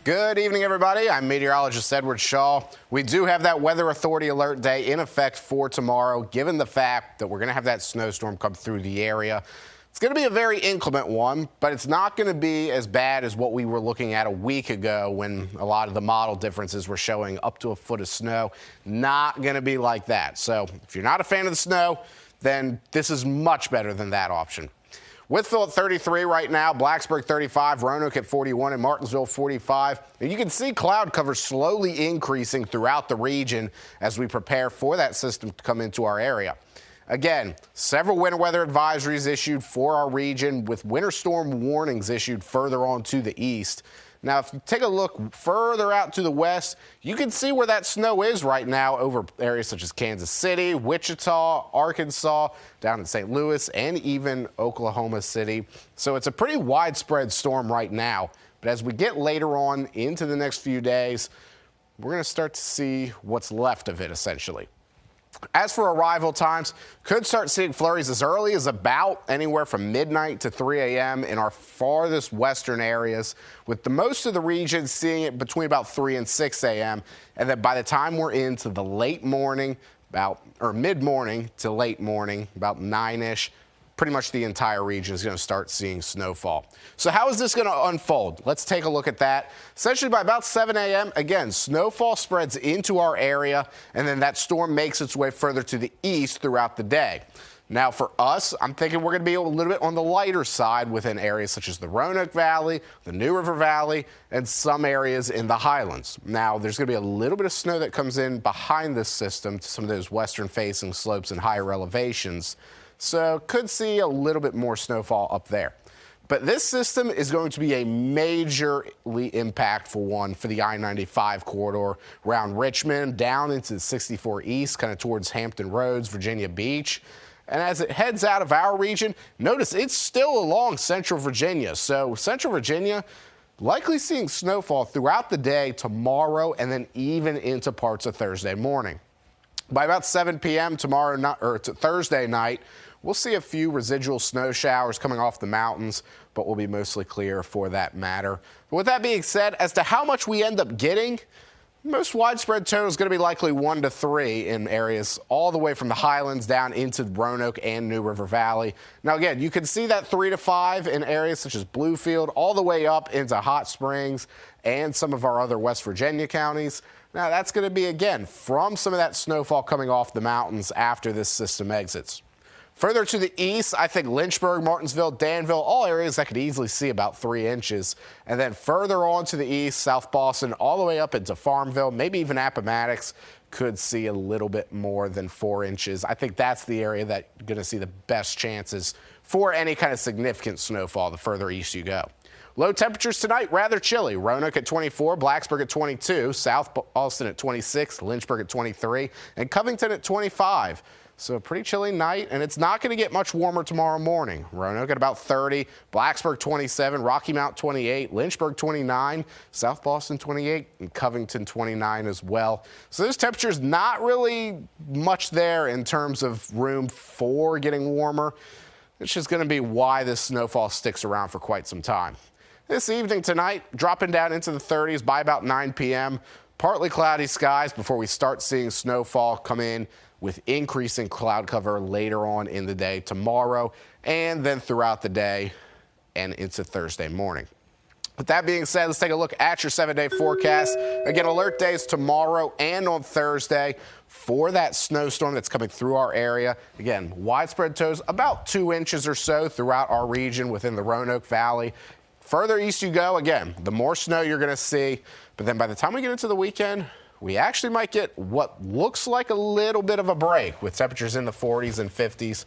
Good evening, everybody. I'm meteorologist Edward Shaw. We do have that Weather Authority alert day in effect for tomorrow, given the fact that we're going to have that snowstorm come through the area. It's going to be a very inclement one, but it's not going to be as bad as what we were looking at a week ago when a lot of the model differences were showing up to a foot of snow. Not going to be like that. So if you're not a fan of the snow, then this is much better than that option. Wytheville at 33 right now, Blacksburg 35, Roanoke at 41, and Martinsville 45. And you can see cloud cover slowly increasing throughout the region as we prepare for that system to come into our area. Again, several winter weather advisories issued for our region with winter storm warnings issued further on to the east. Now, if you take a look further out to the west, you can see where that snow is right now over areas such as Kansas City, Wichita, Arkansas, down in St. Louis, and even Oklahoma City. So it's a pretty widespread storm right now. But as we get later on into the next few days, we're going to start to see what's left of it, essentially. As for arrival times, could start seeing flurries as early as about anywhere from midnight to 3 a.m. in our farthest western areas, with the most of the region seeing it between about 3 and 6 a.m. And then by the time we're into the late morning, mid-morning to late morning, about 9-ish, pretty much the entire region is going to start seeing snowfall. So how is this going to unfold? Let's take a look at that. Essentially by about 7 a.m., again, snowfall spreads into our area, and then that storm makes its way further to the east throughout the day. Now for us, I'm thinking we're going to be a little bit on the lighter side within areas such as the Roanoke Valley, the New River Valley, and some areas in the Highlands. Now there's going to be a little bit of snow that comes in behind this system to some of those western-facing slopes and higher elevations. So could see a little bit more snowfall up there. But this system is going to be a majorly impactful one for the I-95 corridor around Richmond, down into the 64 East, kind of towards Hampton Roads, Virginia Beach. And as it heads out of our region, notice it's still along central Virginia. So central Virginia likely seeing snowfall throughout the day tomorrow and then even into parts of Thursday morning. By about 7 p.m. Thursday night, we'll see a few residual snow showers coming off the mountains, but we'll be mostly clear for that matter. But with that being said, as to how much we end up getting, most widespread total is going to be likely 1 to 3 in areas all the way from the Highlands down into Roanoke and New River Valley. Now, again, you can see that 3 to 5 in areas such as Bluefield, all the way up into Hot Springs and some of our other West Virginia counties. Now, that's going to be, again, from some of that snowfall coming off the mountains after this system exits. Further to the east, I think Lynchburg, Martinsville, Danville, all areas that could easily see about 3 inches. And then further on to the east, South Boston, all the way up into Farmville, maybe even Appomattox, could see a little bit more than 4 inches. I think that's the area that's going to see the best chances for any kind of significant snowfall the further east you go. Low temperatures tonight, rather chilly. Roanoke at 24, Blacksburg at 22, South Boston at 26, Lynchburg at 23, and Covington at 25. So a pretty chilly night, and it's not going to get much warmer tomorrow morning. Roanoke at about 30, Blacksburg 27, Rocky Mount 28, Lynchburg 29, South Boston 28, and Covington 29 as well. So those temperatures not really much there in terms of room for getting warmer. It's just going to be why this snowfall sticks around for quite some time. This evening tonight, dropping down into the 30s by about 9 p.m. Partly cloudy skies before we start seeing snowfall come in with increasing cloud cover later on in the day tomorrow and then throughout the day and into Thursday morning. With that being said, let's take a look at your 7-day forecast. Again, alert days tomorrow and on Thursday for that snowstorm that's coming through our area. Again, widespread totals about 2 inches or so throughout our region within the Roanoke Valley. Further east you go, again, the more snow you're going to see. But then by the time we get into the weekend, we actually might get what looks like a little bit of a break with temperatures in the 40s and 50s.